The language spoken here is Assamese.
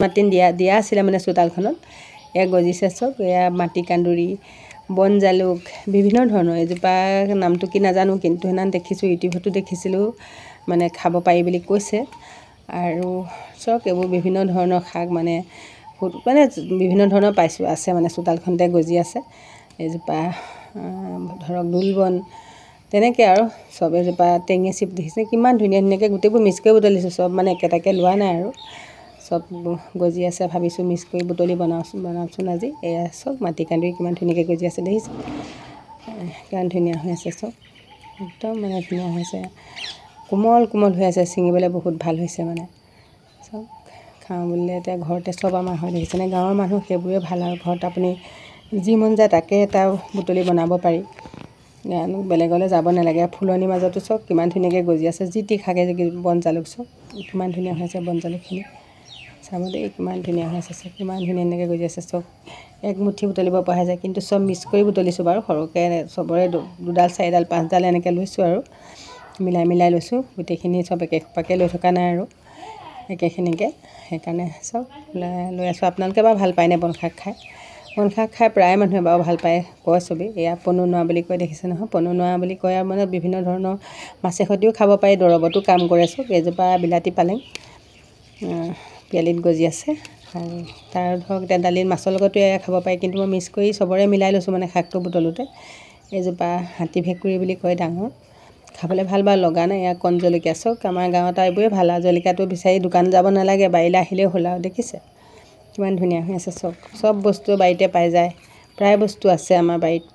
মাটি দিয়া আছিলে মানে চোতালখনত এয়া গজিছে চব। এয়া মাটি কান্দুৰি, বন জালুক, বিভিন্ন ধৰণৰ। এজোপা নামটো কি নাজানো, কিন্তু সেইদিনা দেখিছোঁ, ইউটিউবতো দেখিছিলোঁ, মানে খাব পাৰি বুলি কৈছে। আৰু চব এইবোৰ বিভিন্ন ধৰণৰ শাক, মানে বিভিন্ন ধৰণৰ পাইছোঁ, আছে মানে চোতালখনতে গজি আছে। এজোপা ধৰক দোলবন, তেনেকৈ আৰু চব। এজোপা টেঙেচি দেখিছে কিমান ধুনীয়া ধুনীয়াকৈ গোটেইবোৰ মিক্স কৰি বুটলিছোঁ, চব মানে একেটাকে লোৱা নাই আৰু চব গজি আছে। ভাবিছোঁ মিক্স কৰি বুটলি বনাওঁচোন আজি। এয়া চব মাটি কান্দুৰি কিমান ধুনীয়াকৈ গজি আছে দেখিছে, কিমান ধুনীয়া হৈ আছে চব, একদম মানে ধুনীয়া হৈছে, কোমল কোমল হৈ আছে, ছিঙিবলৈ বহুত ভাল হৈছে মানে চব। খাওঁ বুলিলে এতিয়া ঘৰতে চব আমাৰ হয়, দেখিছেনে? গাঁৱৰ মানুহ সেইবোৰে ভাল আৰু ঘৰত আপুনি যি মন যায় তাকে এটা বুটলি বনাব পাৰি, বেলেগলৈ যাব নালাগে। ফুলনিৰ মাজতো চব কিমান ধুনীয়াকৈ গজি আছে, যি টি শাকে বন জালুক চব কিমান ধুনীয়া হৈছে। বন জালুকখিনি চাব দেই, কিমান ধুনীয়া হৈ আছে চব, কিমান ধুনীয়া ধুনীয়াকৈ গজি আছে চব। এক মুঠি বুটলিব পৰা যায়, কিন্তু চব মিক্স কৰি বুটলিছোঁ বাৰু। সৰহকৈ চবৰে দুডাল, চাৰিডাল, পাঁচডাল এনেকৈ লৈছোঁ আৰু মিলাই লৈছোঁ। গোটেইখিনি চব একেসোপাকৈ লৈ থকা নাই আৰু একেখিনিকে, সেইকাৰণে চব লৈ আছোঁ। আপোনালোকে বাৰু ভাল পায়নে বন শাক খাই? বন শাক খাই প্ৰায় মানুহে বাৰু ভাল পায়, কয় চবেই। এয়া পনুনোৱা বুলি কয়, দেখিছে নহয়? পনুনোৱা বুলি কয় আৰু মানে বিভিন্ন ধৰণৰ মাছে সৈতেও খাব পাৰি, দৰৱতো কাম কৰে চব। এজোপা বিলাতী পালেং পিৰালিত গজি আছে, আৰু তাৰ ধৰক এতিয়া দালিত মাছৰ লগতো এয়া খাব পাৰি, কিন্তু মই মিক্স কৰি চবৰে মিলাই লৈছোঁ মানে শাকটো বুটলোতে। এজোপা হাতী ভেকুৰী বুলি কয়, ডাঙৰ, খাবলৈ ভাল বাৰু, লগা নাই। এয়া কণ জলকীয়া চব আমাৰ গাঁৱত এইবোৰে ভাল আৰু। জলকীয়াটো বিচাৰি দোকান যাব নালাগে, বাৰীলৈ আহিলেই হ'ল আৰু। দেখিছে কিমান ধুনীয়া হৈ আছে চব। চব বস্তু বাৰীতে পাই যায়, প্ৰায় বস্তু আছে আমাৰ বাৰীত।